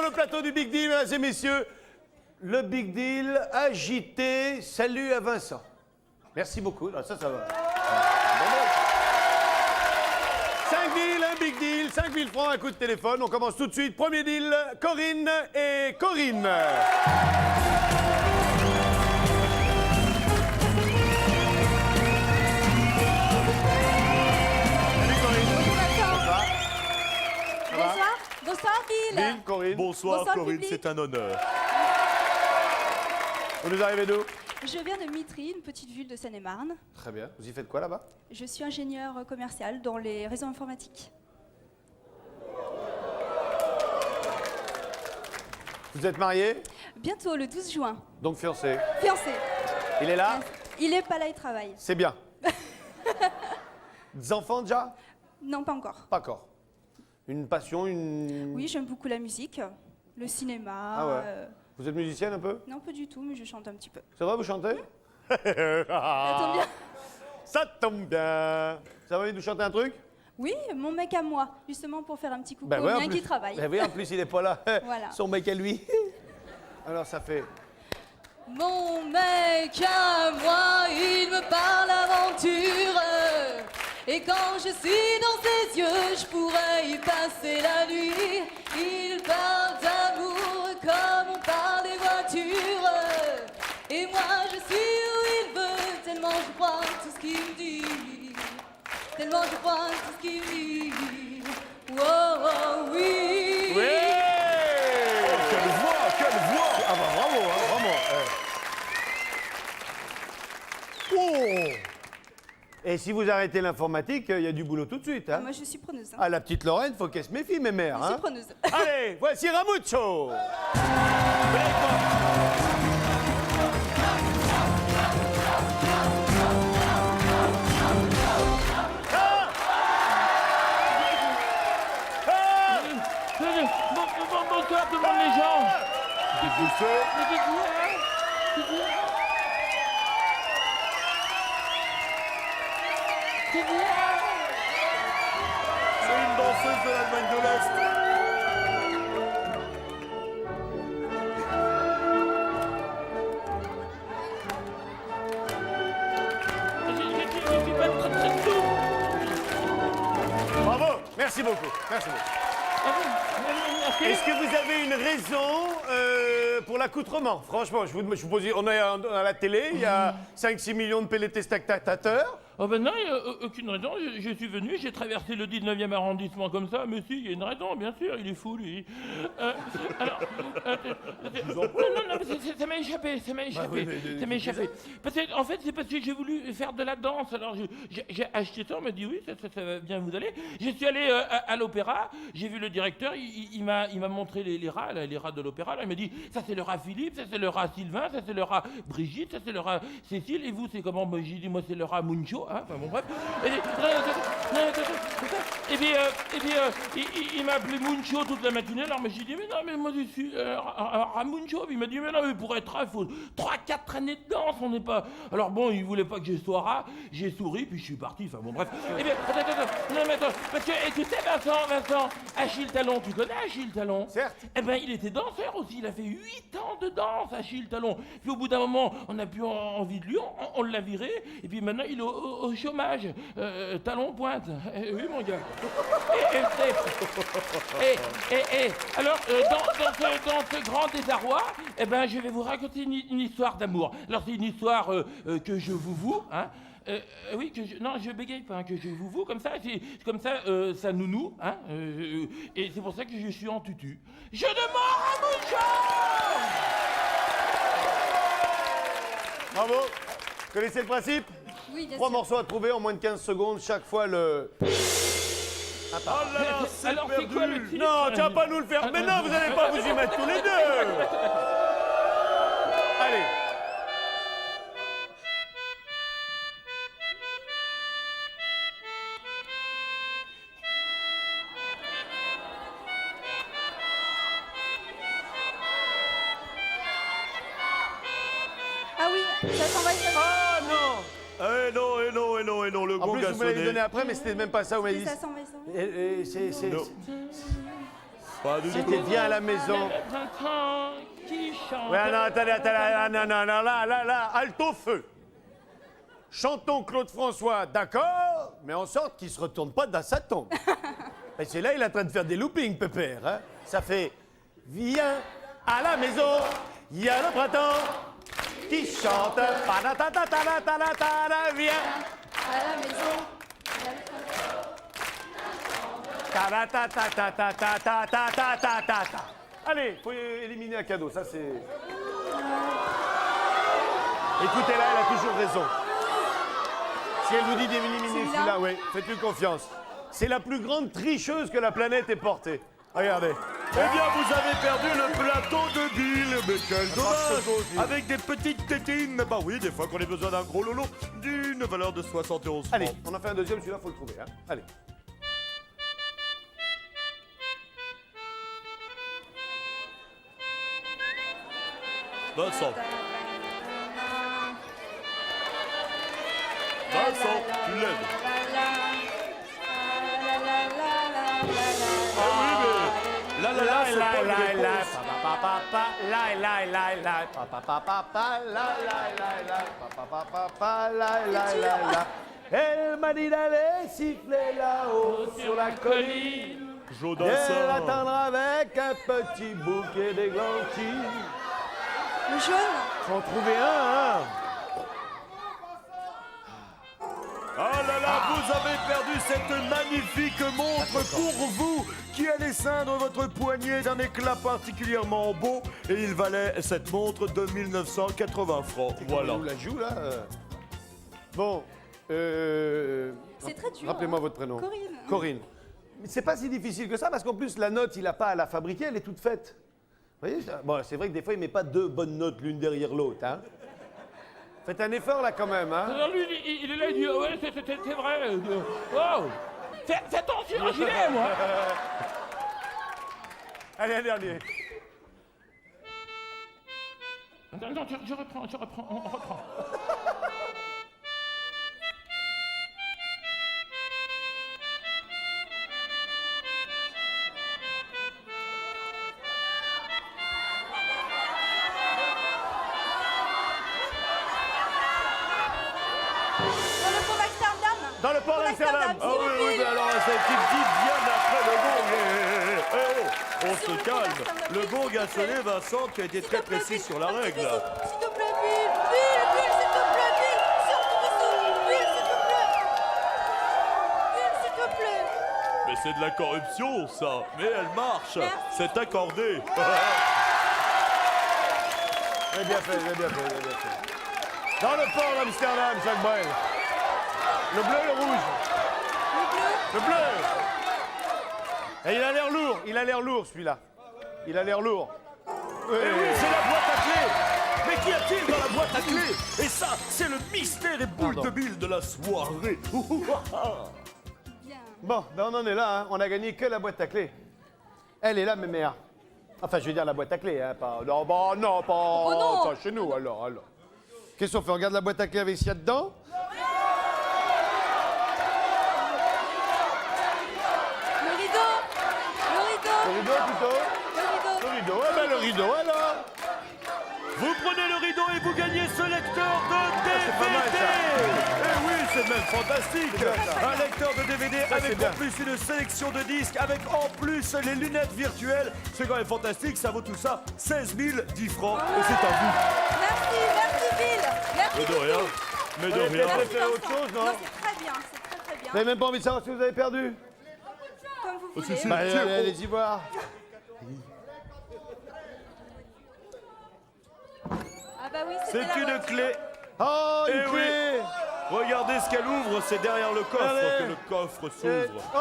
le plateau du Big Deal, mesdames et messieurs. Le Big Deal agité. Salut à Vincent. Merci beaucoup. Ah, ça va. 5 deals, un Big Deal, 5 000 francs, un coup de téléphone. On commence tout de suite. Premier deal, Corinne et Corinne. Bonsoir. Bonsoir, Bill. Bill, Corinne. Bonsoir, Corinne, public. c'est un honneur. Vous nous arrivez d'où? Je viens de Mitry, une petite ville de Seine-et-Marne. Très bien. Vous y faites quoi là-bas? Je suis ingénieur commercial dans les réseaux informatiques. Vous êtes marié? Bientôt, le 12 juin. Donc fiancé. Fiancé. Il est là? Il est pas là, il travaille. C'est bien. Des enfants déjà? Non, pas encore. Pas encore. Une passion, une... Oui, j'aime beaucoup la musique, le cinéma. Ah ouais. Vous êtes musicienne un peu? Non, pas du tout, mais je chante un petit peu. C'est vrai, vous chantez? Ça tombe bien. Ça tombe bien. Ça va envie de nous chanter un truc? Oui, mon mec à moi, justement pour faire un petit coucou Ben au ouais, en mien plus. qui travaille. Ben oui, en plus, il est pas là. Voilà. Son mec à lui. Alors, ça fait... Mon mec à moi, il me parle aventure. Et quand je suis dans ses yeux, je pourrais y passer la nuit. Il parle d'amour comme on parle des voitures. Et moi je suis où il veut, tellement je crois tout ce qu'il me dit. Tellement je crois tout ce qu'il me dit. Oh, oh oui. Oui! Quelle voix, quelle voix! Ah bah bravo, hein, vraiment. Oh! Et si vous arrêtez l'informatique, il y a du boulot tout de suite. Hein? Moi je suis preneuse. Ah, la petite Lorraine, faut qu'elle se méfie, mes mères. Je suis Hein? preneuse. Allez, voici Ramucho. Bonsoir tout le monde, les gens. Qu'est-ce que vous faites? Mais qu'est-ce qu'il y a? C'est une danseuse de l'Allemagne de l'Est. Je suis pas très doux. Bravo, merci beaucoup. Merci beaucoup. Merci. Est-ce que vous avez une raison pour l'accoutrement? Franchement, je vous pose, on est à la télé, il y a 5-6 millions de téléspectateurs. Oh ben non, il n'y a aucune raison. Je suis venu, j'ai traversé le 19e arrondissement comme ça. Mais si, il y a une raison, bien sûr, il est fou, lui. Alors, non, mais ça m'a échappé, ça m'a échappé, ça m'a échappé. Parce que, en fait, c'est parce que j'ai voulu faire de la danse. Alors, j'ai acheté ça, on m'a dit oui, ça va bien vous aller. Je suis allé à l'opéra, j'ai vu le directeur, il m'a montré les rats de l'opéra. Là, il m'a dit, ça c'est le rat Philippe, ça c'est le rat Sylvain, ça c'est le rat Brigitte, ça c'est le rat Cécile, et vous, c'est comment? J'ai dit, moi, c'est le rat Muncho. Hein, enfin bon bref. Et puis il m'a appelé Muncho toute la matinée. Alors j'ai dit mais non mais moi je suis Muncho. Il m'a dit mais non mais pour être rat il faut 3-4 années de danse. On n'est pas. Alors bon il voulait pas que je sois rat. J'ai souri puis je suis parti. Enfin bon bref. Et bien non mais attends parce que tu sais Vincent Achille Talon, tu connais Achille Talon? Certes. Eh ben il était danseur aussi. Il a fait 8 ans de danse Achille Talon. Puis au bout d'un moment on n'a plus envie de lui. On l'a viré. Et puis maintenant il est au chômage, talon pointe. Oui, mon gars. Alors, dans ce grand désarroi, eh ben, je vais vous raconter une histoire d'amour. Alors, c'est une histoire que je vous voue, hein. Oui, non, je bégaye pas, hein, que je vous voue comme ça, c'est comme ça, ça nounou, hein. Et c'est pour ça que je suis en tutu. Je demande à mon genre. Bravo. Vous connaissez le principe? Oui, bien 3 sûr. morceaux à trouver en moins de 15 secondes, chaque fois le... Oh là là, c'est Alors, c'est quoi le titre? Non, tu vas pas nous le faire. Mais non, vous n'allez pas vous y mettre tous les deux. Allez. Ah oui, ça s'en va. Ah non. Eh non, le En gong plus, a vous me l'avez sonné. donné après, mais c'était même pas ça, vous m'avez dit. Ça s'en va. C'est... Non. Pas du C'était tout. bien à la maison. Le printemps qui chante. Ouais, non, attendez, non, là, alto feu. Chantons Claude François, d'accord, mais en sorte qu'il se retourne pas dans sa tombe. Et c'est là, il est en train de faire des loopings, pépère. Hein. Ça fait, viens à la maison, il y a le printemps qui chante. Viens. À la maison. Allez, faut éliminer un cadeau, ça c'est... Écoutez-la, elle a toujours raison. Si elle vous dit d'éliminer celui-là, oui, faites-lui confiance. C'est la plus grande tricheuse que la planète ait portée. Regardez. Eh bien, vous avez perdu le plateau de Bill, mais quel dommage! aussi. Avec des petites tétines, bah oui, des fois qu'on a besoin d'un gros lolo, d'une valeur de 71 francs. Allez, on en fait un deuxième, celui-là, faut le trouver. Hein. Allez. Vincent. Vincent, tu l'aides. Ah oui, mais là, c'est pas une réponse. Elle m'a dit d'aller siffler là-haut sur la colline. Jodassin. Elle attendra avec un petit bouquet d'églantines. Le jaune. Faut en trouver un, hein. Ah là là, vous avez perdu cette magnifique montre pour vous qui allait ceindre votre poignet d'un éclat particulièrement beau et il valait cette montre de 1980 francs. Voilà. On la joue là. Bon, C'est très dur. rappelez-moi hein. votre prénom. Corinne. Corinne. Mais c'est pas si difficile que ça parce qu'en plus la note, il n'a pas à la fabriquer, elle est toute faite. Vous voyez, bon, c'est vrai que des fois il met pas deux bonnes notes l'une derrière l'autre, hein. Faites un effort là quand même, hein. Alors lui, il est là, il dit, ah ouais, c'est vrai. Wow. Fais attention, j'y vais, moi. Allez, un dernier. Non, je reprends, on reprend. Dans le port d'Amsterdam. Ah oui, oui, mais alors cette petite dit bien après le gong. Eh oh, on se calme. Le gong a sonné, Vincent, tu as été très précis sur la règle. S'il te plaît, Bill, s'il te plaît, Bill, surtout Bill, s'il te plaît. Bill, s'il te plaît. Mais c'est de la corruption, ça. Mais elle marche. Merci. C'est accordé. J'ai bien fait, j'ai bien fait. Dans le port d'Amsterdam, Jacques Brel. Le bleu, le rouge. Le bleu. Et il a l'air lourd celui-là. Il a l'air lourd. Et oui, c'est la boîte à clés. Mais qu'y a-t-il dans la boîte à clés? Et ça, c'est le mystère et boule de Bill de la soirée. Bien. Bon, ben on en est là, hein. On a gagné que la boîte à clés. Elle est là, mémère. Enfin, je veux dire la boîte à clés, hein, pas... Non, bah, non, pas... Oh non. Ça, chez nous, alors. Qu'est-ce qu'on fait? On regarde la boîte à clés avec ce qu'il y a dedans? Le rideau. Le rideau, plutôt? Le rideau, eh ben le rideau, alors. Vous prenez le rideau et vous gagnez ce lecteur de DVD. pas mal, ça. Eh oui, c'est même fantastique. bien, ça. Un lecteur de DVD Ça, c'est avec bien. en plus une sélection de disques, avec en plus les lunettes virtuelles. C'est quand même fantastique. Ça vaut tout ça 16 010 francs. Et c'est à vous. Merci Bill. Merci Mais de rien. Mais de Allez, rien. peut-être Merci, faire autre Vincent. chose, non? c'est très bien, c'est très bien. Vous n'avez même pas envie de savoir si vous avez perdu? Comme vous Oh, si, voulez. si. Bah, Tiens, allez-y voir. Ah bah oui, C'est c'était la une voiture. clé. Oh, une Eh oui. clé. Regardez ce qu'elle ouvre. C'est derrière le coffre Allez. que le coffre Et- s'ouvre. Oh,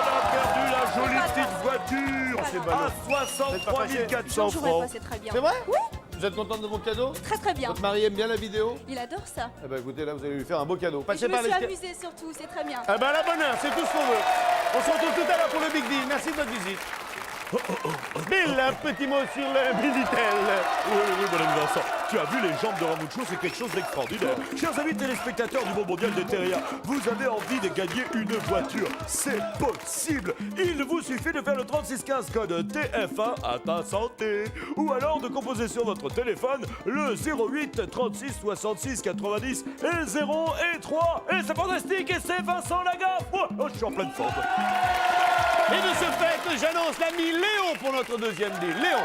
Elle a perdu la jolie pas petite grave. voiture C'est à pas grave. 63 400 Jouerai pas, francs. c'est très bien. c'est vrai? Oui, Vous êtes contente de mon cadeau? très bien. Votre mari aime bien la vidéo? Il adore ça. Eh ben écoutez, là, vous allez lui faire un beau cadeau. Et je Passez me par suis l'escalier. amusée surtout, c'est très bien. Eh ben, la bonne heure, c'est tout ce qu'on veut. On se retrouve tout à l'heure pour le Big Deal. Merci de votre visite. Bill, un petit mot sur le Minitel. Oui, mon ami Vincent, tu as vu les jambes de Ramucho, c'est quelque chose d'extraordinaire. Chers amis téléspectateurs du Monde Mondial des Terriens, vous avez envie de gagner une voiture, c'est possible. Il vous suffit de faire le 3615 code TF1 à ta santé. Ou alors de composer sur votre téléphone le 08 36 66 90 et 0 et 3. Et c'est fantastique, et c'est Vincent Lagaffe. Oh, je suis en pleine forme. Et de ce fait, j'annonce l'ami Léon pour notre deuxième deal. Léon.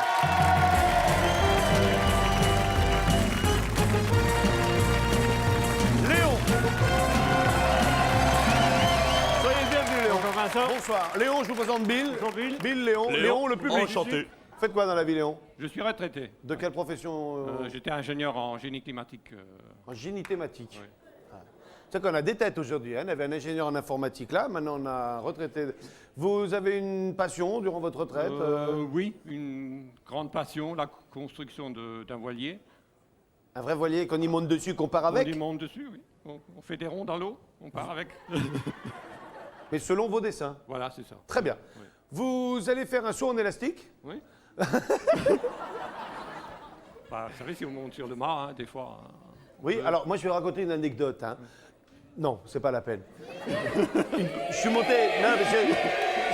Léon. Soyez le bienvenu, Léon. Bonjour Vincent. Bonsoir. Léon, je vous présente Bill. Bonjour Bill. Bill, Léon. Léon, le public. Enchanté. Faites quoi dans la vie, Léon? Je suis retraité. De quelle profession J'étais ingénieur en génie climatique. En génie thématique. Oui. C'est qu'on a des têtes aujourd'hui. Hein. On avait un ingénieur en informatique là, maintenant on a un retraité. Vous avez une passion durant votre retraite Oui, une grande passion, la construction d'un voilier. Un vrai voilier qu'on y monte dessus, qu'on part avec? On y monte dessus, oui. On fait des ronds dans l'eau, on part avec. Mais selon vos dessins. Voilà, c'est ça. Très bien. Oui. Vous allez faire un saut en élastique? Oui. Bah, vous savez, si on monte sur le mât, hein, des fois. Oui, alors moi je vais raconter une anecdote. Hein. Non, c'est pas la peine. Je suis monté. Non, mais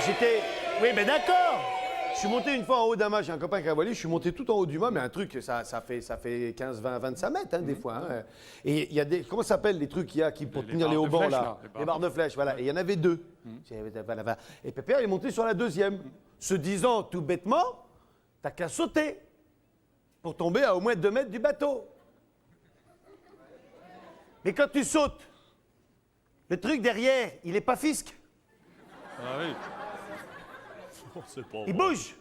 j'étais. Oui, mais d'accord! Je suis monté une fois en haut d'un mât, j'ai un copain qui a voilier, je suis monté tout en haut du mât, mais un truc, ça fait 15, 20, 25 mètres, hein, des fois. Hein. Et il y a des. Comment ça s'appelle les trucs qu'il y a pour Les tenir les barres de haubans flèches, là? là, Les barres de flèches, voilà. Et il y en avait deux. Et Pépère est monté sur la deuxième, se disant tout bêtement, t'as qu'à sauter pour tomber à au moins 2 mètres du bateau. Mais quand tu sautes, le truc derrière, il est pas fisque. Ah oui. C'est pas Il bouge.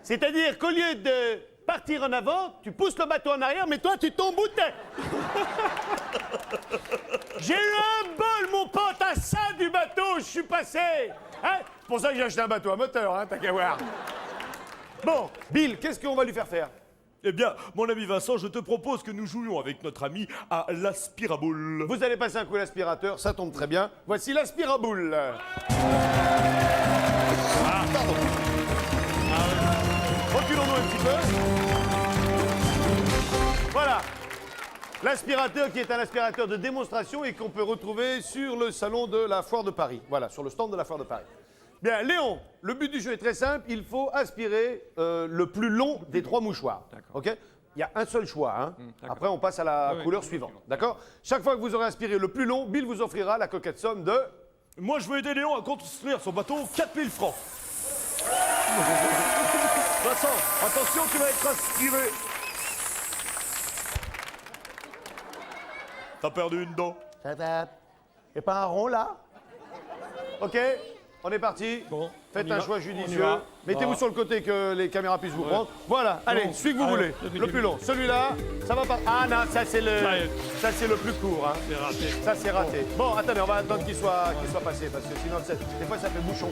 C'est-à-dire qu'au lieu de partir en avant, tu pousses le bateau en arrière, mais toi, tu tombes où t'es. J'ai eu un bol, mon pote, à ça du bateau, je suis passé. Hein? C'est pour ça que j'ai acheté un bateau à moteur, hein, t'as qu'à voir. Bon, Bill, qu'est-ce qu'on va lui faire faire? Eh bien, mon ami Vincent, je te propose que nous jouions avec notre ami à l'aspiraboule. Vous allez passer un coup à l'aspirateur, ça tombe très bien. Voici l'aspiraboule. Pardon. Reculons-nous un petit peu. Voilà. L'aspirateur qui est un aspirateur de démonstration et qu'on peut retrouver sur le salon de la Foire de Paris. Voilà, sur le stand de la Foire de Paris. Bien, Léon, le but du jeu est très simple. Il faut aspirer le plus long des 3 mouchoirs. OK? Il y a un seul choix. Hein. Après, on passe à la couleur suivante. D'accord? Chaque fois que vous aurez aspiré le plus long, Bill vous offrira la coquette somme de... Moi, je veux aider Léon à construire son bateau 4000 francs. Vincent, attention, tu vas être aspiré. T'as perdu une dent. Et pas un rond, là? OK? On est parti. Bon, Faites on y un va. choix On y judicieux. va. Mettez-vous sur le côté que les caméras puissent vous prendre. Voilà, allez, Bon. celui que vous Allez, voulez. celui Le qui- plus long. Celui-là, ça va pas. Ah non, ça c'est le. Ça y est. Ça c'est le plus court. Hein. C'est raté. Ça c'est raté. Bon, attendez, on va attendre qu'il soit passé parce que sinon, des fois ça fait bouchon.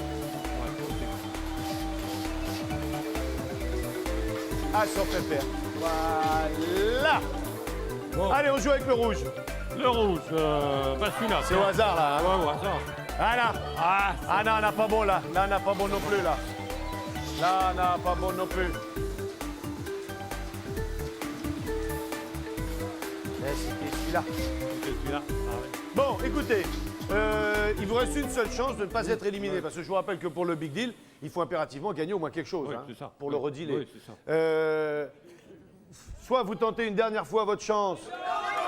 Ah, sur Pépère. Voilà. Bon. Allez, on joue avec le rouge. Le rouge, pas celui-là. C'est au hasard là. Hein. Ouais, au hasard. Voilà. Ah, Ah non, on n'a pas bon là. Là, on n'a pas bon non plus là. Là, on n'a pas bon non plus. C'était celui-là. c'est celui-là. Ah, ouais. Bon, écoutez, il vous reste une seule chance de ne pas être éliminé. Parce que je vous rappelle que pour le Big Deal, il faut impérativement gagner au moins quelque chose. Oui, hein, c'est ça. pour le Oui. redealer. Oui, c'est ça. Soit vous tentez une dernière fois votre chance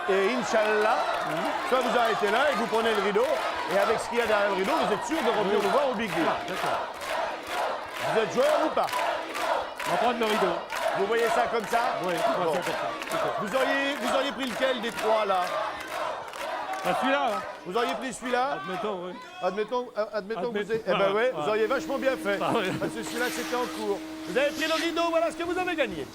et Inch'Allah, soit vous arrêtez là et vous prenez le rideau. Et avec ce qu'il y a derrière le rideau, vous êtes sûr de revenir nous voir au Big Deal. D'accord. Vous êtes joueur ou pas? On va prendre le rideau. Vous voyez ça comme ça? Oui, on va Bon. faire comme ça. D'accord. Vous auriez pris lequel des 3 là? Pas celui-là, là. Vous auriez pris celui-là? Admettons, oui. Admettons que vous ayez... Eh ben Voilà, ouais, voilà. vous auriez vachement bien fait. Ah ouais. Parce que celui-là, c'était en cours. Vous avez pris le rideau, voilà ce que vous avez gagné.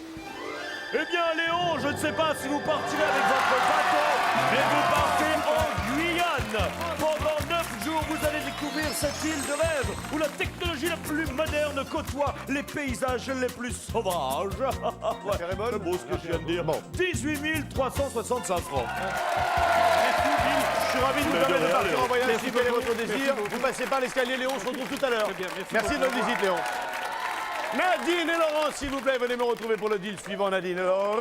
Eh bien, Léon, je ne sais pas si vous partirez avec votre bateau, mais vous partez en Guyane. Pendant 9 jours, vous allez découvrir cette île de rêve où la technologie la plus moderne côtoie les paysages les plus sauvages. Ouais, L'affaire est bonne. c'est beau ce que je viens de dire. Bon. 18 365 francs. Je suis ravi de vous Mais de permettre de rien, partir Léon. en voyage Merci si tel est beaucoup. votre désir. Merci Vous passez par l'escalier, Léon, on se retrouve tout à l'heure. Très bien, merci Merci de beaucoup. votre visite, Léon. Nadine et Laurent, s'il vous plaît, venez me retrouver pour le deal suivant, Nadine et Laurent.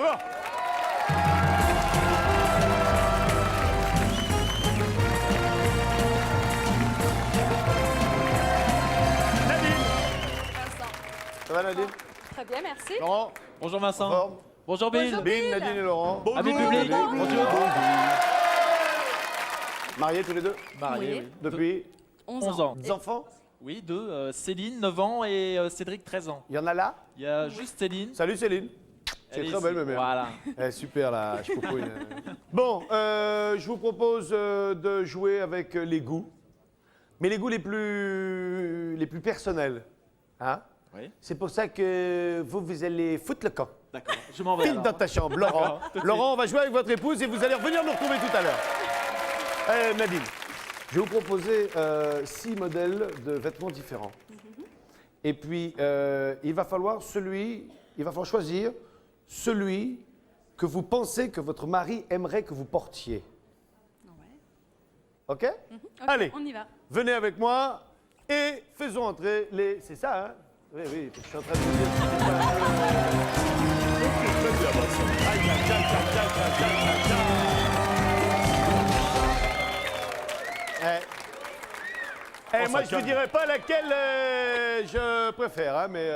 Nadine, Vincent. ça va Nadine? Très bien, merci. Laurent, Bonjour Vincent. forme? Bonjour Bill. Bonjour. Bill, Nadine et Laurent. Amis public. Bonjour. Mariés tous les deux? Marié, Oui. oui. Depuis 11 ans. des enfants? Oui, deux. Céline, 9 ans et Cédric, 13 ans. Il y en a là? Il y a juste Céline. Salut Céline. C'est Elle est très ici. belle, ma mère. Voilà. Elle est super, là, je coucouille. Bon, je vous propose de jouer avec les goûts, mais les goûts les plus personnels. Hein? Oui. C'est pour ça que vous allez foutre le camp. D'accord. Je m'en vais. File alors. dans ta chambre, Laurent. D'accord, tout de Laurent, on va jouer avec votre épouse et vous allez revenir nous retrouver tout à l'heure. Nadine, je vais vous proposer 6 modèles de vêtements différents. Et puis, il va falloir choisir celui que vous pensez que votre mari aimerait que vous portiez. Ouais. OK? Ok, Allez, on y va. venez avec moi et faisons entrer les... C'est ça, hein? Oui, oui, je suis en train de vous dire... Aïe, aïe, aïe, aïe, aïe, aïe, aïe, aïe. Moi, je ne dirais pas laquelle je préfère, hein, mais...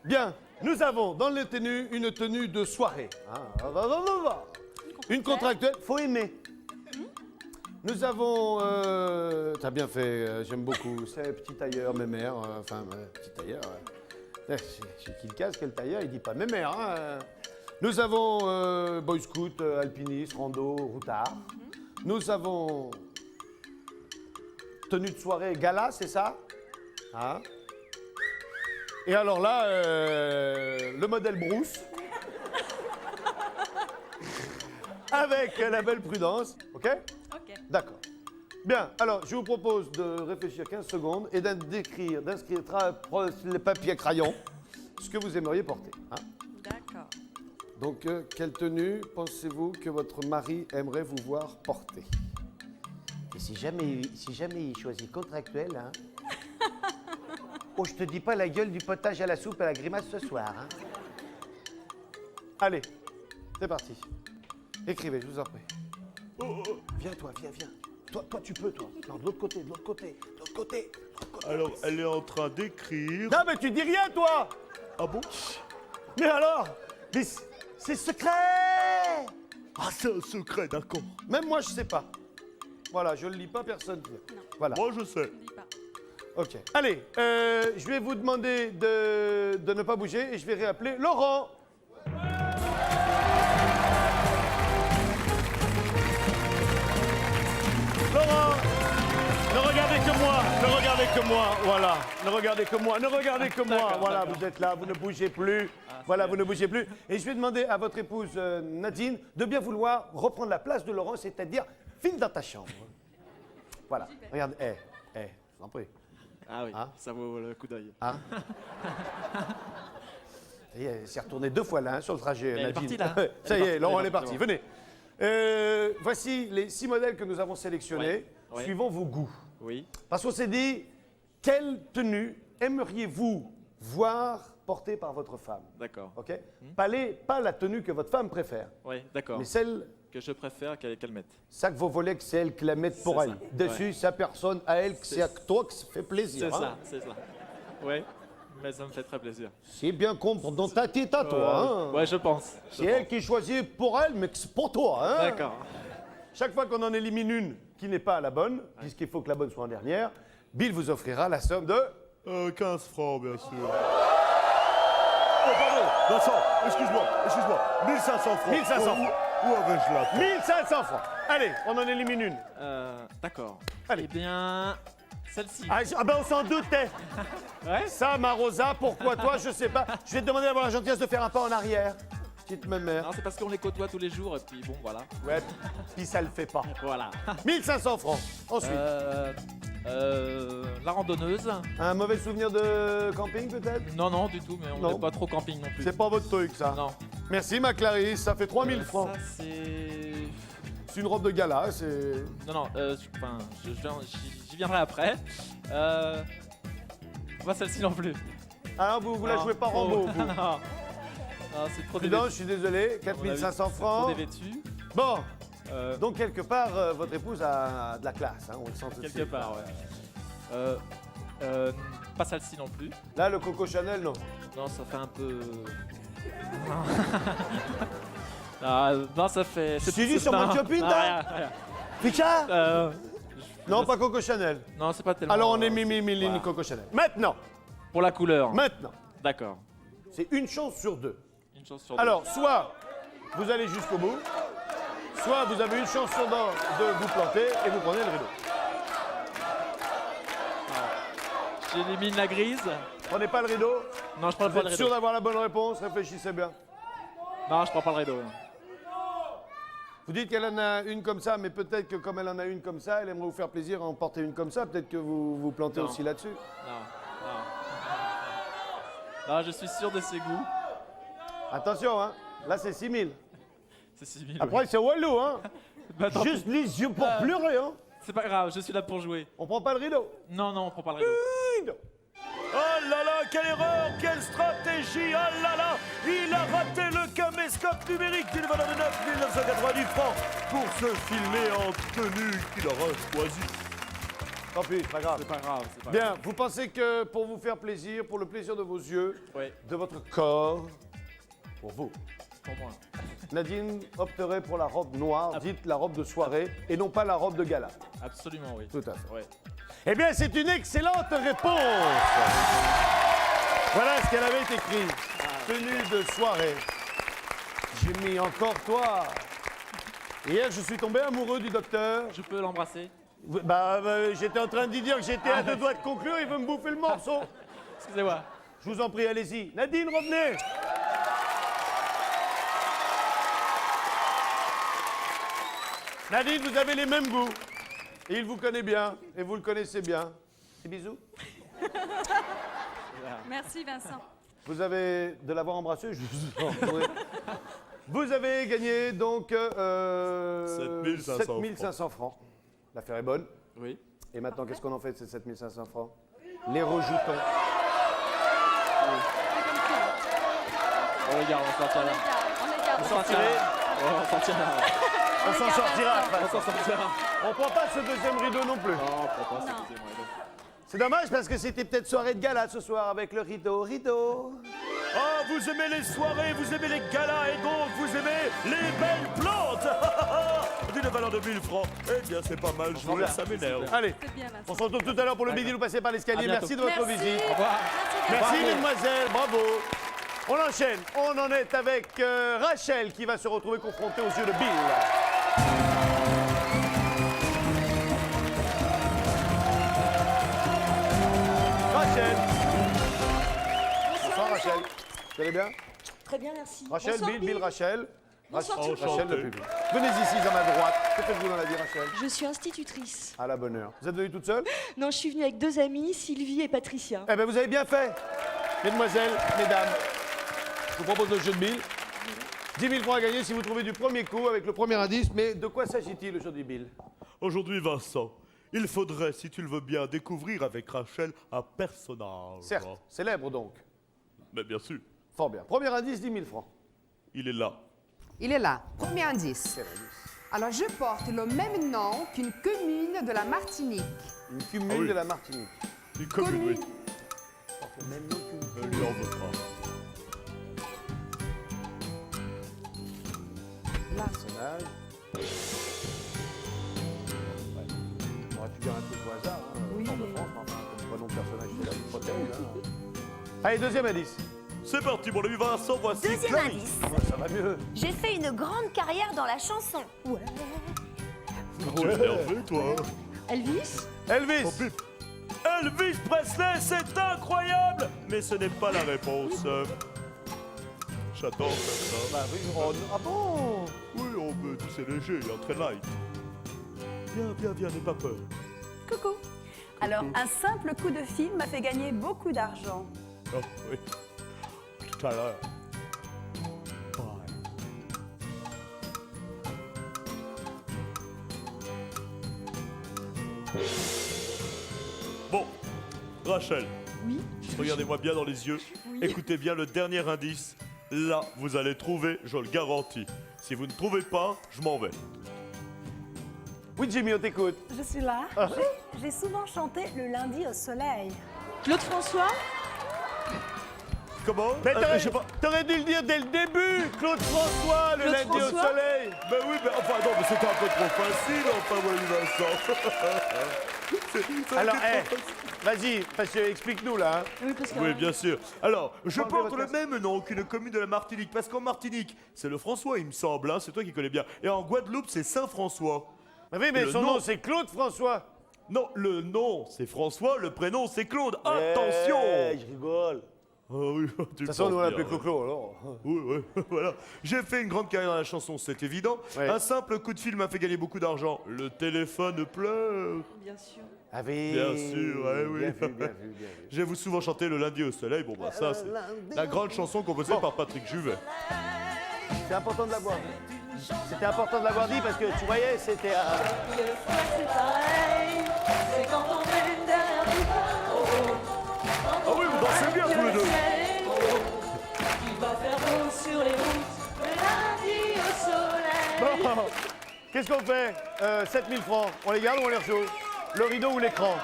Bien, nous avons dans les tenues une tenue de soirée. Hein. Une contractuelle, faut aimer. Nous avons... T'as bien fait, j'aime beaucoup. C'est petit tailleur, mémère, petit tailleur. C'est qui le casse, quel tailleur, il dit pas mémère. Hein. Nous avons boy scout, alpiniste, rando, routard. Nous avons tenue de soirée gala, c'est ça? Hein? Et alors là, le modèle Bruce. Avec la belle Prudence, ok? Ok. D'accord. Bien, alors je vous propose de réfléchir 15 secondes et d'inscrire le papier crayon ce que vous aimeriez porter. Hein? D'accord. Donc, quelle tenue pensez-vous que votre mari aimerait vous voir porter? Et si jamais il choisit contractuel, hein? Oh, je te dis pas la gueule du potage à la soupe à la grimace ce soir. Hein? Allez, c'est parti. Écrivez, je vous en prie. Viens, toi, viens. Toi, tu peux, toi. Non, de l'autre côté, de l'autre côté, de l'autre côté. Alors, elle est en train d'écrire. Non, mais tu dis rien, toi! Ah bon? Mais alors? Mais c'est secret! Ah, c'est un secret, d'accord. Même moi, je sais pas. Voilà, je le lis pas, personne. Voilà. Moi, je sais. On dit pas. Ok. Allez, je vais vous demander de ne pas bouger et je vais réappeler Laurent. Laurent, ne regardez que moi, voilà. Ne regardez que moi, voilà, vous êtes là, vous ne bougez plus. Voilà, vous ne bougez plus. Et je vais demander à votre épouse Nadine de bien vouloir reprendre la place de Laurent, c'est-à-dire file dans ta chambre. Voilà, regarde, je vous en prie. Ah oui, Hein? ça vaut le coup d'œil. Hein? Ça y est, elle s'est retournée 2 fois là, hein, sur le trajet, Elle est Nadine. partie, là. Ça y Elle est est, partie, Laurent, elle elle est est partie. partie, Venez. Voici les 6 modèles que nous avons sélectionnés, Ouais. suivant vos goûts. Oui. Parce qu'on s'est dit, quelle tenue aimeriez-vous voir portée par votre femme? D'accord. OK? Pas la tenue que votre femme préfère, Oui, d'accord. mais celle, Que je préfère qu'elle mette. ça que vos volets, que c'est elle qui la mette pour C'est elle. ça, Dessus, sa personne à elle, que c'est à toi que ça fait plaisir. C'est hein. ça. Oui, mais ça me fait très plaisir. C'est bien compris dans ta tête à toi. Hein. Ouais, je pense. C'est elle qui choisit pour elle, mais que c'est pour toi. Hein. D'accord. Chaque fois qu'on en élimine une qui n'est pas la bonne, puisqu'il faut que la bonne soit en dernière, Bill vous offrira la somme de... 15 francs, bien sûr. Oh, pardon, Vincent, excuse-moi. 1500 francs. 1500 francs. Où avais-je la 1500 francs. Allez, on en élimine une. D'accord. Allez. Eh bien, celle-ci. Ah ben on s'en doutait. Ouais. Ça, ma Rosa, pourquoi toi, je sais pas. Je vais te demander d'avoir la gentillesse de faire un pas en arrière. Petite mémère. Non, c'est parce qu'on les côtoie tous les jours et puis bon, voilà. Ouais, puis ça le fait pas. Voilà. 1500 francs. Ensuite, La randonneuse. un mauvais souvenir de camping peut-être? Non, du tout, mais on Non. n'est pas trop camping non plus. C'est pas votre truc ça. Non. Merci ma Clarisse, ça fait 3000 francs. Ça, c'est. C'est une robe de gala, c'est... Non, j'y viendrai après. Pas celle-ci non plus. Ah, vous la Non, jouez pas trop. Rambo, vous. Non, c'est trop Non, je dévêtu. suis désolé, 4500 Trop francs. dévêtu. Bon, Euh, donc quelque part, votre épouse a de la classe, hein, on le sent tout de quelque suite. part, ouais. Pas celle-ci non plus. Là, le Coco Chanel, non. Non, ça fait un peu. Ah, non, ça fait. Tu dis sur non, mon copine, non, là rien, rien. Picha Non, je- pas Coco Chanel. Non, c'est pas tellement. Alors on est Mimi, Miline, voilà. Coco Chanel. Maintenant, Pour la couleur. maintenant, D'accord. c'est une chance sur deux. Une chance sur deux. Alors, soit vous allez jusqu'au bout, soit vous avez une chance sur deux de vous planter et vous prenez le rideau. J'élimine la grise. Prenez pas le rideau. Non, je prends Vous pas le êtes sûr rideau. d'avoir la bonne réponse, réfléchissez bien. Non, je prends pas le rideau. Vous dites qu'elle en a une comme ça, mais peut-être que comme elle en a une comme ça, elle aimerait vous faire plaisir à en porter une comme ça. Peut-être que vous vous plantez Non. aussi là-dessus. Non, non. Non, je suis sûr de ses goûts. Attention, hein. Là, c'est 6 000. C'est civil. Après, c'est Wallou, hein. Bah, tant pis. Juste les yeux pour pleurer, hein. C'est pas grave, je suis là pour jouer. On prend pas le rideau. Non, non, on prend pas le rideau. Rideau. Oh là là, quelle erreur, quelle stratégie, oh là là, il a raté le caméscope numérique d'une valeur de 9 990 francs pour se filmer en tenue qu'il aura choisie. Tant pis, c'est pas grave. C'est pas grave, c'est pas Bien, vous pensez que pour vous faire plaisir, pour le plaisir de vos yeux, Oui, de votre corps, pour vous, pour moi. Nadine opterait pour la robe noire, dites la robe de soirée, et non pas la robe de gala. Absolument, oui. Tout à fait. Ouais. Eh bien, c'est une excellente réponse. Voilà ce qu'elle avait écrit. Tenue de soirée. J'ai mis encore toi. Hier, je suis tombé amoureux du docteur. Je peux l'embrasser? J'étais en train de lui dire que j'étais à deux doigts de conclure, il veut me bouffer le morceau. Excusez-moi. Je vous en prie, allez-y. Nadine, revenez. Nadine, vous avez les mêmes goûts. Et il vous connaît bien, et vous le connaissez bien. Des bisous. Merci Vincent. Vous avez de l'avoir embrassé, je vous en prie. Vous avez gagné donc 7500 francs. L'affaire est bonne. Oui. Et maintenant, qu'est-ce qu'on en fait de ces 7500 francs? Les rejoutons. Oh, regarde, on sortira là. On est gardé. On sortira là. Oh, on sortira là. On s'en sortira après. On s'en sortira. On prend pas ce deuxième rideau non plus. Non, on prend pas, Non. c'est moi. C'est dommage parce que c'était peut-être soirée de gala ce soir avec le rideau. Rideau. Ah, vous aimez les soirées, vous aimez les galas et donc vous aimez les belles plantes. D'une valeur de 1000 francs. Eh bien, c'est pas mal joué, ça m'énerve. Allez, C'est bien Vincent. on se retrouve tout à l'heure pour le midi. Vous passez par l'escalier. À bientôt. Merci de votre Merci. visite. Au revoir. Merci, Bravo. mesdemoiselles, bravo. On enchaîne. On en est avec Rachel qui va se retrouver confrontée aux yeux de Bill. Rachel. Bonsoir Rachel. Vous allez bien? Très bien, merci. Rachel, Bonsoir, Bill, Rachel. Bonsoir, tout le monde. Rachel, le public. Venez ici à ma droite. Que faites-vous dans la vie, Rachel? Je suis institutrice. À la bonne heure. Vous êtes venue toute seule? Non, je suis venue avec deux amies, Sylvie et Patricia. Eh bien, vous avez bien fait. Mesdemoiselles, mesdames, je vous propose le jeu de Bill. 10 000 francs à gagner si vous trouvez du premier coup avec le premier indice. Mais de quoi s'agit-il aujourd'hui, Bill? Aujourd'hui, Vincent, il faudrait, si tu le veux bien, découvrir avec Rachel un personnage. Certes, célèbre donc. Mais bien sûr, Fort bien. Premier indice, 10 000 francs. il est là. Il est là. Premier indice. Quel indice? Alors, je porte le même nom qu'une commune de la Martinique. Une commune Ah oui. de la Martinique. Une commune, oui. Le même nom qu'une Elle lui en voudra. personnage. Ouais. Aurais-tu dire un truc au hasard, hein, Oui, Fort de mais- France, enfin, comme prénom de personnage, c'est là, c'est pas terrible, hein. Allez, deuxième indice. C'est parti, mon ami Vincent, voici Deuxième Clarisse. indice. Ouais, ça va mieux. J'ai fait une grande carrière dans la chanson. Tu es énervé, toi. Elvis? Elvis. Oh, bip. Elvis Presley, c'est incroyable. Mais ce n'est pas la réponse. J'attends comme ça. Bah oui, oh, ah bon? Oui, on peut, c'est léger, très light. Viens, n'aie pas peur. Coucou. Alors, un simple coup de fil m'a fait gagner beaucoup d'argent. Oh, oui. Tout à l'heure. Bon, Rachel. Oui. regardez-moi bien dans les yeux. Écoutez bien le dernier indice. Là, vous allez trouver, je le garantis. Si vous ne trouvez pas, je m'en vais. Oui, Jimmy, on t'écoute. Je suis là. J'ai souvent chanté le lundi au soleil. Claude François. Comment Mais je sais pas. t'aurais dû le dire dès le début, Claude François, le Claude lundi au François soleil. Ben oui, mais enfin non, mais c'était un peu trop facile, enfin, moi, Vincent. Alors, vas-y, parce que explique-nous là. Hein. Oui, parce que. Oui, bien sûr. Alors, je Enlevez porte votre le casque. même nom qu'une commune de la Martinique, parce qu'en Martinique, c'est le François, il me semble, hein, c'est toi qui connais bien. Et en Guadeloupe, c'est Saint-François. Mais oui, mais Le son nom- nom, c'est Claude François. Non, le nom, c'est François, le prénom, c'est Claude. Attention. Je rigole. Ah oui, tu De toute façon, nous on l'appelait Claude. Clo-Clo, alors. Oui, oui, voilà. J'ai fait une grande carrière dans la chanson, c'est évident. Ouais. Un simple coup de fil m'a fait gagner beaucoup d'argent. Le téléphone pleure. Bien sûr. Ah oui. Bien sûr, ouais, oui. Bien vu, bien vu, bien vu. J'ai vous souvent chanté le lundi au soleil. Bon, bah ça, c'est la grande chanson composée par Patrick Juvet. C'est important de l'avoir dit. C'était important de l'avoir dit parce que tu voyais, c'était. C'est pareil, c'est quand on est derrière du Ah oui, vous dansez bien tous les deux. Il va faire beau sur les routes, le lundi au soleil. Bon, qu'est-ce qu'on fait 7000 francs, on les garde ou on les rejoue? Le rideau ou l'écran?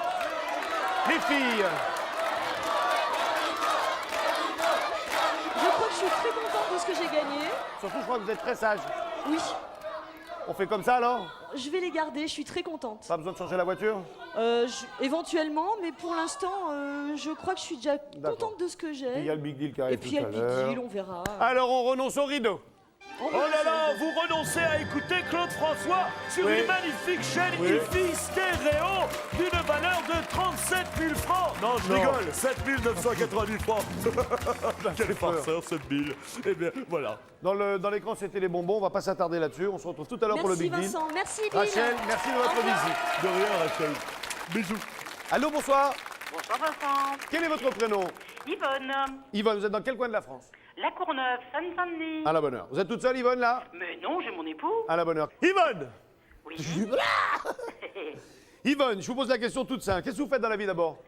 Les filles. Je crois que je suis très contente de ce que j'ai gagné. Surtout, je crois que vous êtes très sages. Oui. On fait comme ça alors? Je vais les garder, je suis très contente. Pas besoin de changer la voiture? Éventuellement, mais pour l'instant, je crois que je suis déjà contente de ce que Il y a j'ai. le Big Deal qui Et arrive puis il y a tout le à big l'heure. deal, on verra. Alors on renonce au rideau. Oh là là, vous renoncez à écouter Claude François sur Oui. une magnifique chaîne Oui. hi-fi stéréo d'une valeur de 37 000 francs. Non, je Non. rigole, 7 990 francs. Quel peur. farceur, 7 000. Eh bien, voilà. Dans l'écran, c'était les bonbons. On va pas s'attarder là-dessus. On se retrouve tout à l'heure pour le Merci Big Deal. Vincent, merci Bill. Rachel, merci de votre Au revoir. visite. De rien, Rachel. Bisous. Allô, bonsoir. Bonsoir Vincent. Quel est votre prénom? Yvonne. Yvonne, vous êtes dans quel coin de la France? La Courneuve, Seine-Saint-Denis. À la bonne heure. Vous êtes toute seule, Yvonne, là? Mais non, j'ai mon époux. À la bonne heure. Yvonne! Oui. Yvonne, je vous pose la question toute simple. Qu'est-ce que vous faites dans la vie d'abord?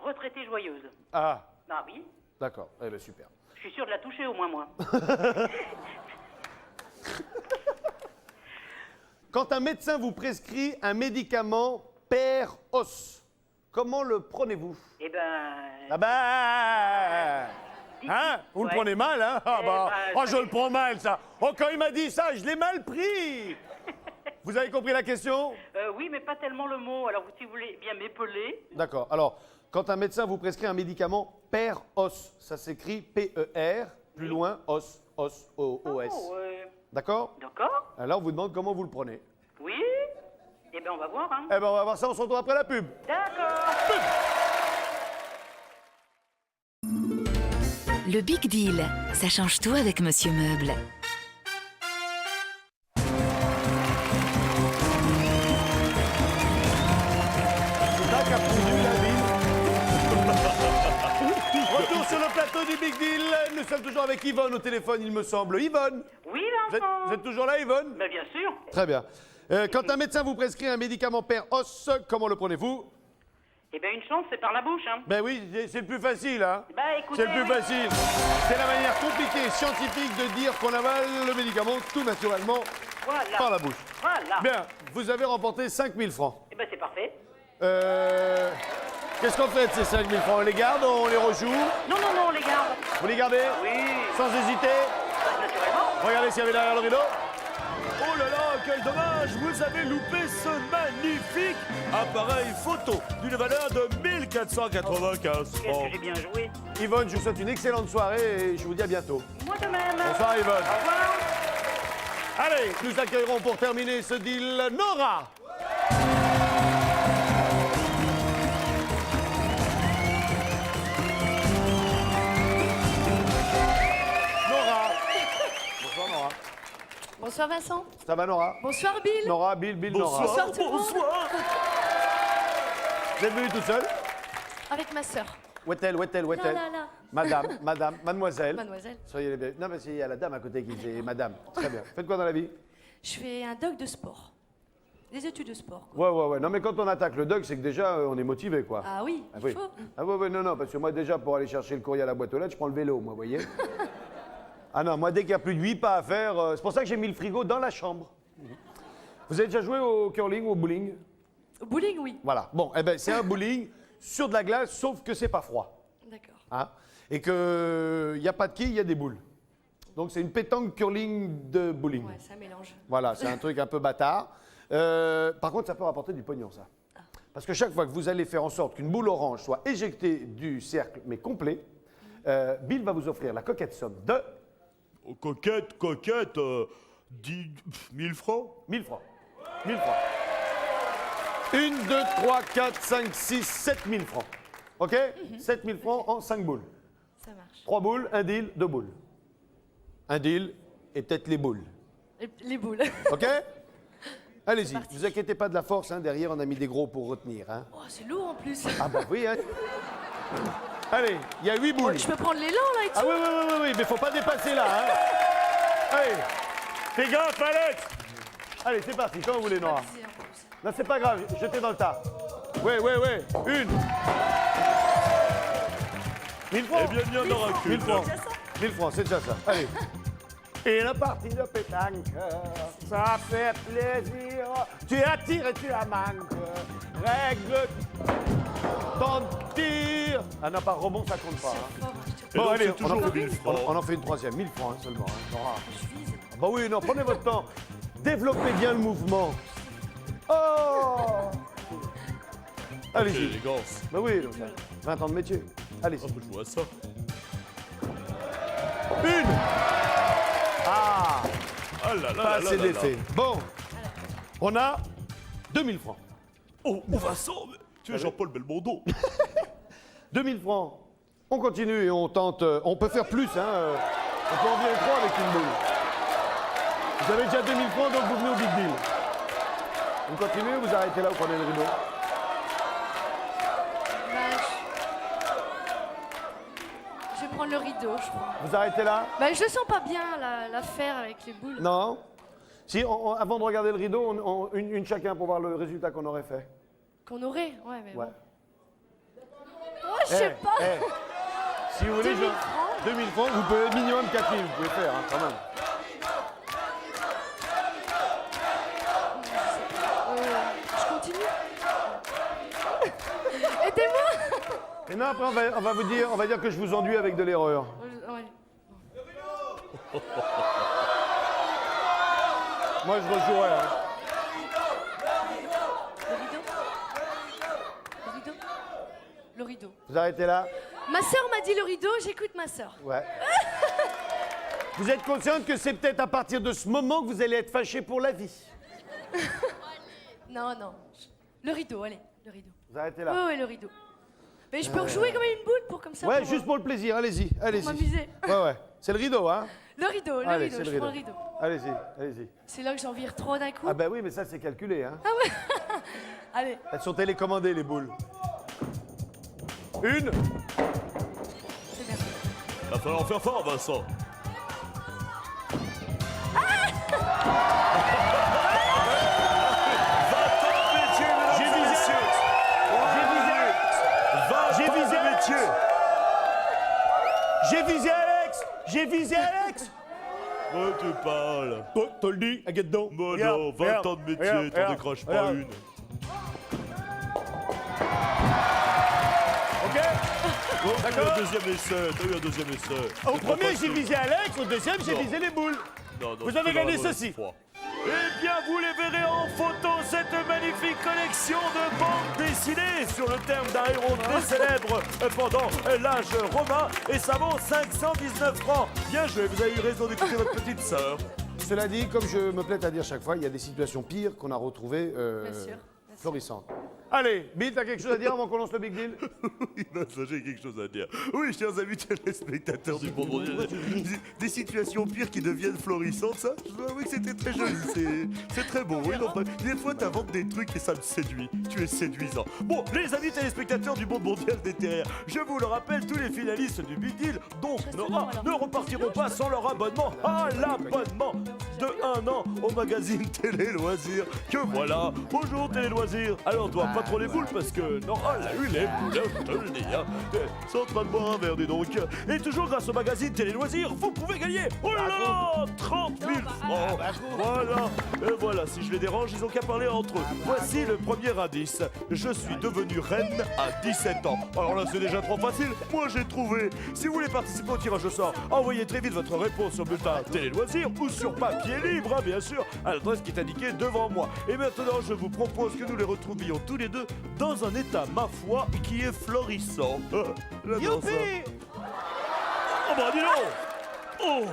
Retraitée joyeuse. Ah, Ah oui. d'accord. Eh bien, super. Je suis sûre de la toucher au moins moi. Quand un médecin vous prescrit un médicament père os, comment le prenez-vous? Eh ben. Ah bah... Hein? Vous Ouais. le prenez mal, hein? Ah Eh bah... ben, Oh, ça je le fait- prends mal, ça. Oh, quand il m'a dit ça, je l'ai mal pris. Vous avez compris la question? Oui, mais pas tellement le mot. Alors, si vous voulez bien m'épeler. D'accord. Alors, quand un médecin vous prescrit un médicament père os, ça s'écrit P-E-R, plus loin, os, O-O-S. Oh, ouais. D'accord? D'accord. Alors, on vous demande comment vous le prenez. Oui. Eh ben, on va voir, hein. Eh ben, on va voir ça, on se retrouve après la pub. D'accord. Le Big Deal, ça change tout avec Monsieur Meuble. C'est ça qu'a pondu la ville. Retour sur le plateau du Big Deal. Nous sommes toujours avec Yvonne au téléphone, il me semble. Yvonne, Oui, vous êtes, Vincent. vous êtes toujours là, Yvonne? Ben, bien sûr. Très bien. Quand un médecin vous prescrit un médicament père os, comment le prenez-vous? Eh ben, une chance, c'est par la bouche, hein. Ben oui, c'est le plus facile, hein? Bah, écoutez. C'est le plus facile. C'est la manière compliquée, scientifique de dire qu'on avale le médicament tout naturellement Voilà. par la bouche. Voilà. Bien, vous avez remporté 5000 francs. Eh ben, c'est parfait. Qu'est-ce qu'on fait de ces 5000 francs? On les garde, on les rejoue? Non, non, non, les gars. Vous les gardez? Oui. Sans hésiter? Naturellement. Regardez s'il y avait derrière le rideau. Oh là là, quel dommage, vous avez loupé ce magnifique appareil photo d'une valeur de 1495 Qu'est-ce francs. que j'ai bien joué. Yvonne, je vous souhaite une excellente soirée et je vous dis à bientôt. Moi de même. Bonsoir Yvonne. Au revoir. Allez, nous accueillerons pour terminer ce deal Nora. Nora. Bonsoir Nora. Bonsoir Vincent. Ça va Nora? Bonsoir Bill. Nora, Bill, Nora. Bonsoir, tout le monde. bonsoir. Vous êtes venue toute seule? Avec ma sœur. Où est-elle? Où est-elle? Où est-elle? Là, là, là. Madame, mademoiselle. Mademoiselle. Soyez les bienvenus. Non, mais il y a la dame à côté qui dit madame. Très bien. Faites quoi dans la vie? Je fais un doc de sport. des études de sport. Quoi. Ouais. Non, mais quand on attaque le Doug, c'est que déjà, on est motivé, quoi. Ah oui, il faut. Ah ouais, non, parce que moi, déjà, pour aller chercher le courrier à la boîte aux lettres, je prends le vélo, moi, vous voyez. Ah non, moi, dès qu'il y a plus de 8 pas à faire, c'est pour ça que j'ai mis le frigo dans la chambre. Vous avez déjà joué au curling ou au bowling? Au bowling, oui. Voilà. Bon, eh ben, c'est un bowling sur de la glace, sauf que c'est pas froid. D'accord. Hein? Et qu'il n'y a pas de quilles, il y a des boules. Donc, c'est une pétanque curling de bowling. Ouais, ça mélange. Voilà, c'est un truc un peu bâtard. Par contre, ça peut rapporter du pognon, ça. Parce que chaque fois que vous allez faire en sorte qu'une boule orange soit éjectée du cercle, mais complet, Bill va vous offrir la coquette somme de... Oh, coquette, 1000 francs. 1000 francs. 1000 francs. 1, 2, 3, 4, 5, 6, 7000 francs. OK? 7000 francs en 5 boules. Ça marche. 3 boules, un deal, 2 boules. Un deal et peut-être les boules. Les boules. OK? Allez-y, ne vous inquiétez pas de la force, hein, derrière on a mis des gros pour retenir. Hein. Oh, c'est lourd en plus. Ah bah oui, hein. Allez, il y a 8 boules. Je peux prendre l'élan là et tout. Ah oui, mais faut pas dépasser là. Hein. Allez, fais gaffe, Alex. Allez, c'est parti, quand vous voulez, Nora. Non, c'est pas grave, jetez dans le tas. Ouais. 1. 1000 francs. Eh bien, il y en aura que 1000 francs. 1000 francs, c'est déjà ça. Allez. Et la partie de pétanque, ça fait plaisir. Tu attires et tu la manques. Règle ton tir. Ah non, pas rebond, ça compte pas. Hein. Bon, allez, on en fait une troisième. 1000 francs hein, seulement. Hein, Nora. Ah bah oui, non, prenez votre temps. Développez bien le mouvement. Oh! Allez-y. Élégance. Bah oui, donc, 20 ans de métier. Allez-y. Je vois ça. 1. Ah! Ah là là Pas là assez là là. d'effet. Bon, on a 2000 francs. Oh, Vincent, tu es Jean-Paul Belmondo. 2000 francs. On continue et on tente. On peut faire plus, hein. On peut en virer 3 avec une boule. Vous avez déjà 2000 francs, donc vous venez au big deal. Vous continuez ou vous arrêtez là, vous prenez le rideau? Je vais prendre le rideau, je crois. Vous arrêtez là? Bah, je sens pas bien l'affaire avec les boules. Non. Si, avant de regarder le rideau, une chacun pour voir le résultat qu'on aurait fait. Qu'on aurait? Ouais, mais Ouais. bon. Oh, je sais pas. Si vous voulez, 2000 francs. 2000 francs, vous pouvez minimum 4000, vous pouvez faire, hein, quand même. Je continue. Aidez-moi. Et non, après, on va dire que je vous enduis avec de l'erreur. Ouais. Moi, je rejouerai. Hein. Le rideau. Vous arrêtez là? Ma sœur m'a dit le rideau, j'écoute ma sœur. Ouais. Vous êtes consciente que c'est peut-être à partir de ce moment que vous allez être fâché pour la vie? Non. Le rideau, allez, le rideau. Vous arrêtez là? Ouais, le rideau. Mais je peux rejouer comme une boule pour comme ça. Ouais, pour, juste pour le plaisir, allez-y, allez-y. m'amuser. Ouais. C'est le rideau, hein? Le rideau, Allez, je c'est le prends le rideau. Allez-y. C'est là que j'en vire trop d'un coup. Ah bah oui, mais ça, c'est calculé, hein? Allez. Elles sont télécommandées, les boules. 1. C'est bien. Va falloir faire fort, Vincent. J'ai visé Alex. Oh, tu parles. Toi, t'as le dit, à dedans. Bon, non, 20 ans de métier, t'en décroches pas une. OK? D'accord. T'as eu un deuxième essai. Au premier, j'ai visé Alex, au deuxième, j'ai visé les boules. Non, Vous avez gagné ceci. Eh bien, vous les verrez en photo, cette magnifique collection de bandes dessinées sur le terme d'un héros très célèbre pendant l'âge romain. Et ça vaut 519 francs. Bien joué, vous avez eu raison d'écouter votre petite sœur. Cela dit, comme je me plais à dire chaque fois, il y a des situations pires qu'on a retrouvées florissantes. Allez, Bill, t'as quelque chose à dire avant qu'on lance le big deal? Oui, ben ça, j'ai quelque chose à dire. Oui, chers amis téléspectateurs du monde mondial, des situations pires qui deviennent florissantes, ça, je dois avouer que c'était très joli, c'est très beau. Oui, non, des fois, t'inventes des trucs et ça me séduit. Tu es séduisant. Bon, les amis téléspectateurs du monde mondial des TR, je vous le rappelle, tous les finalistes du Big Deal, donc Nora, ne repartiront pas sans leur abonnement à l'abonnement de 1 an au magazine Télé Loisirs. Que voilà. Bonjour Télé Loisirs. Alors toi, pas trop les boules parce que Nora elle a eu les boules, je te le dis. Hein. Ils sont en train de boire un verre, dis donc. Et toujours grâce au magazine Télé Loisirs, vous pouvez gagner. Oh là là, 30 000 francs. Voilà. Et voilà, si je les dérange, ils ont qu'à parler entre eux. Voici le premier indice. Je suis devenue reine à 17 ans. Alors là, c'est déjà trop facile. Moi, j'ai trouvé. Si vous voulez participer au tirage au sort, envoyez très vite votre réponse sur bulletin Télé Loisirs ou sur papier libre, hein, bien sûr, à l'adresse qui est indiquée devant moi. Et maintenant, je vous propose que nous les retrouvions tous les deux dans un état, ma foi, qui est florissant. J'adore ça. Oh bah dis donc.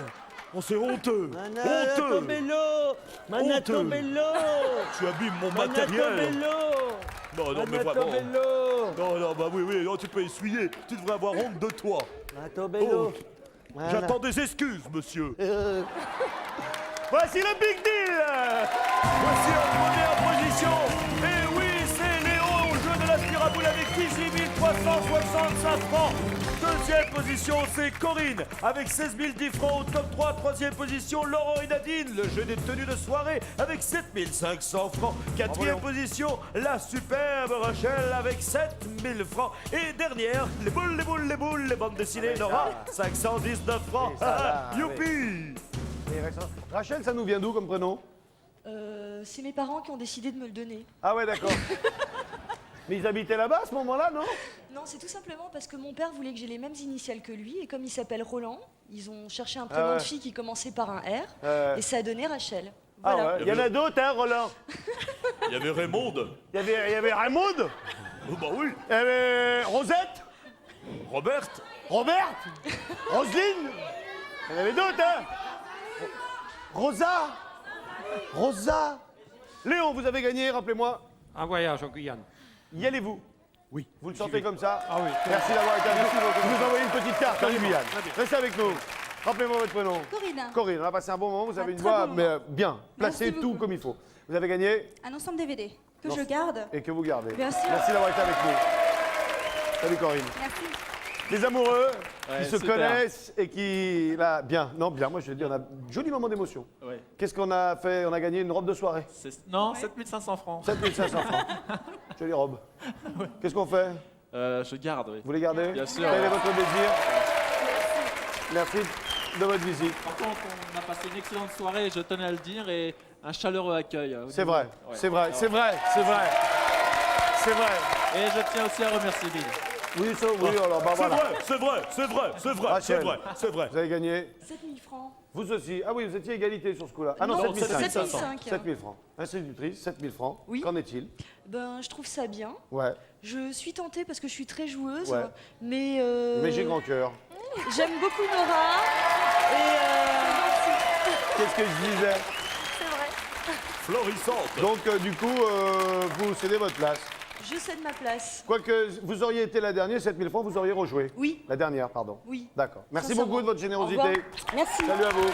Oh, c'est honteux. Honteux. Honteux. Tu abîmes mon matériel. Non, mais vraiment. Non, bah oui, tu peux essuyer. Tu devrais avoir honte de toi. Oh. J'attends des excuses, monsieur. Voici le big deal. Voici en première position. Et oui, c'est Léo au jeu de la spiraboule avec 18 365 francs. Deuxième position, c'est Corinne avec 16 010 francs au top 3. Troisième position, Laurent et Nadine, le jeu des tenues de soirée avec 7 500 francs. Quatrième position, la superbe Rachel avec 7 000 francs. Et dernière, les boules, les bandes dessinées, Nora, 519 francs. Youpi! Rachel, ça nous vient d'où comme prénom? C'est mes parents qui ont décidé de me le donner. Ah ouais, d'accord. Mais ils habitaient là-bas à ce moment-là, non? Non, c'est tout simplement parce que mon père voulait que j'ai les mêmes initiales que lui, et comme il s'appelle Roland, ils ont cherché un prénom de fille qui commençait par un R, et ça a donné Rachel. Voilà. Ah ouais. Il y en a d'autres, hein, Roland? Il y avait Raymond. Il y avait Raymond? Oh bah oui. Il y avait Rosette? Robert. Roselyne? Il y en avait d'autres, hein? Rosa? Léon, vous avez gagné, rappelez-moi. Un voyage en Guyane. Y allez-vous? Oui. Vous le sentez comme ça? Ah oui. Merci d'avoir été avec nous. Je vous envoie une petite carte en Guyane. Restez avec nous. Rappelez-moi votre prénom. Corinne, on a passé un bon moment. Vous avez une voix bien placée, tout comme il faut. Vous avez gagné Un ensemble DVD que je garde. et que vous gardez. Bien sûr. Merci d'avoir été avec nous. Salut Corinne. Merci. Les amoureux Ouais, qui se super. connaissent et qui... Là, bien, moi je vais dire, on a un joli moment d'émotion. Ouais. Qu'est-ce qu'on a fait? On a gagné une robe de soirée. Non, 7500 francs. 7500 francs. Jolie robe. Qu'est-ce qu'on fait? Je garde, oui. Vous les gardez? Bien sûr. Quel est votre désir? Merci de votre visite. Par contre, on a passé une excellente soirée, je tenais à le dire, et un chaleureux accueil. C'est vrai, Ouais. c'est vrai, c'est vrai, c'est vrai. C'est vrai. Et je tiens aussi à remercier Bill. Oui, ça, oui, alors bah voilà. C'est Rachel, vrai. Vous avez gagné. 7 000 francs. Vous aussi. Ah oui, vous étiez égalité sur ce coup-là. Ah non, Non, 7 500. 7 500. 7 000 francs. Institutrice, 7 000 francs. Oui. Qu'en est-il? Ben, je trouve ça bien. Ouais. Je suis tentée parce que je suis très joueuse, Ouais. mais Mais j'ai grand cœur. j'aime beaucoup Nora. Et Qu'est-ce que je disais? c'est vrai. Florissante. Donc, du coup, vous cédez votre place. Je cède ma place. Quoique vous auriez été la dernière, 7 000 francs, vous auriez rejoué. Oui. La dernière, pardon. Oui. D'accord. Merci Sincèrement. beaucoup de votre Au générosité. revoir. Merci. Salut à vous.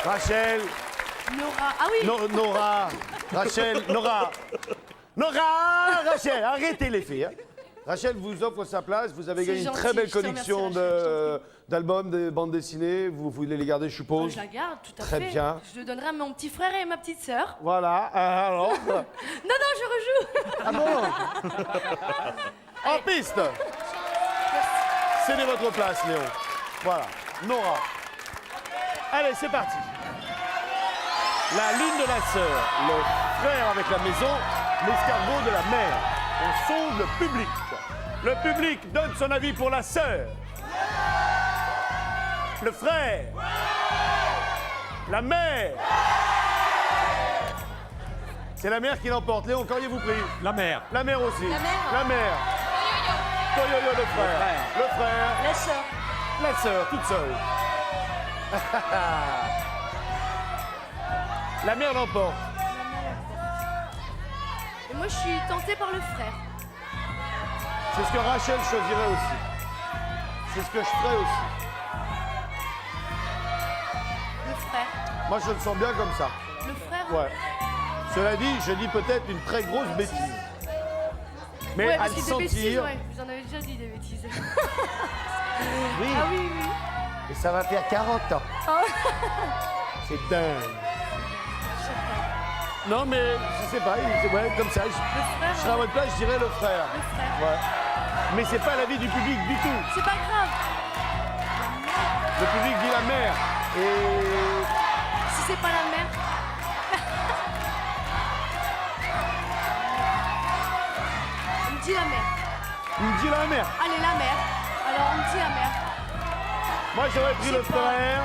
Rachel. Nora. Ah oui. Nora. Rachel. Rachel, arrêtez les filles. Hein. Rachel vous offre sa place. Vous avez C'est gagné une gentil, très belle je te remercie, collection Rachel, je d'albums, de bandes dessinées. Vous voulez les garder, je suppose. Je la garde, tout à Très fait. bien. Je le donnerai à mon petit frère et à ma petite sœur. Voilà. Alors. Non, je rejoue. Ah bon? En piste. Cédez votre place, Léon. Voilà. Nora. Allez, c'est parti. La lune de la sœur, le frère avec la maison, l'escargot de la mère. On sonde le public. Le public donne son avis pour la sœur. Le frère. La mère. C'est la mère qui l'emporte. Léon, qu'auriez-vous pris? La mer. La mère aussi. La mère. La mère. Yo-yo-yo, le frère. Le frère. La sœur. La sœur, toute seule. La mère l'emporte. Et moi, je suis tentée par le frère. C'est ce que Rachel choisirait aussi. C'est ce que je ferais aussi. Le frère. Moi, je le sens bien comme ça. Le frère. Ouais. Cela dit, je dis peut-être une très grosse bêtise. Mais Ouais, à parce le que des bêtises, sentir, ouais. Vous en avez déjà dit des bêtises. oui, Ah oui, oui. et ça va faire 40 ans. Oh. C'est dingue. Non, mais je sais pas, ouais, comme ça. Je serais à votre place, je dirais le frère. Le frère. Ouais. Mais c'est pas l'avis du public du tout. C'est pas grave. Le public dit la mère. Et. Si c'est pas la mère. On me dit la mère. Il me dit la mère. Allez, la mère. Alors, on me dit la mère. Moi, j'aurais pris le frère.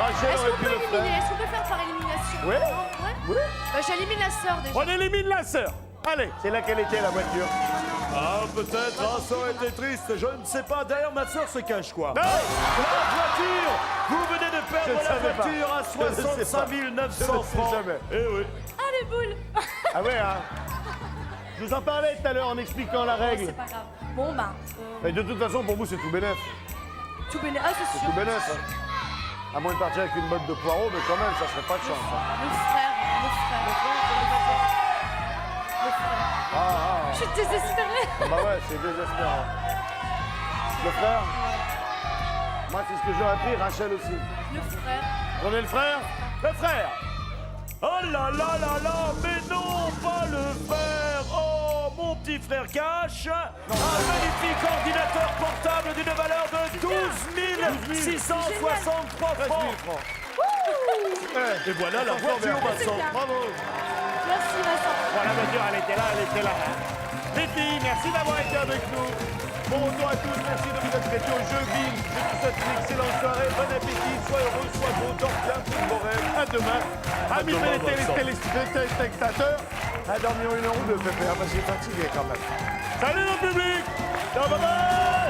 Rachel Est-ce aurait qu'on pris peut le éliminer? frère. Est-ce qu'on peut faire par élimination? Ouais. Non, ouais. Oui. Bah, j'élimine la sœur déjà. On élimine la sœur. Allez, c'est là qu'elle était, la voiture. Ah, peut-être, ah, ça aurait été triste, je ne sais pas. D'ailleurs, ma soeur se cache quoi? Non. La voiture! Vous venez de Je perdre ne la savais pas. voiture à Je ne sais 65 pas. 900 Je ne sais francs. jamais. Eh oui. Ah, les boules. Ah ouais, hein. Je vous en parlais tout à l'heure en expliquant la règle. C'est pas grave. Bon, bah. Et de toute façon, pour vous, c'est tout bénef. Tout béné. Ah, c'est C'est sûr. tout bénef. Hein. À moins de partir avec une botte de poireaux, mais quand même, ça serait pas de chance. Hein. Le frère. Le frère. Le frère. Je suis désespérée. Bah ouais, c'est désespérant. Le frère? Moi, c'est ce que j'aurais pris, Rachel aussi. Le frère. Prenez le frère? Le frère! Oh là là là là, mais non, pas le frère. Oh, mon petit frère cache un magnifique ordinateur portable d'une valeur de 12 663 francs. Et voilà la voiture, Vincent. Bravo! Merci, Vincent. Bon, la voiture, elle était là, elle était là. Les filles, merci d'avoir été avec nous. Bon retour à tous, merci de vous être prêtés au jeu BIM. Je vous souhaite une excellente soirée, bon appétit, sois heureux, sois beau, dors bien pour vos rêves. À demain. Amis téléspectateurs, à dormir une heure ou deux, Pépère, parce que j'ai fatigué quand même. Salut le public! Ciao, bye bye!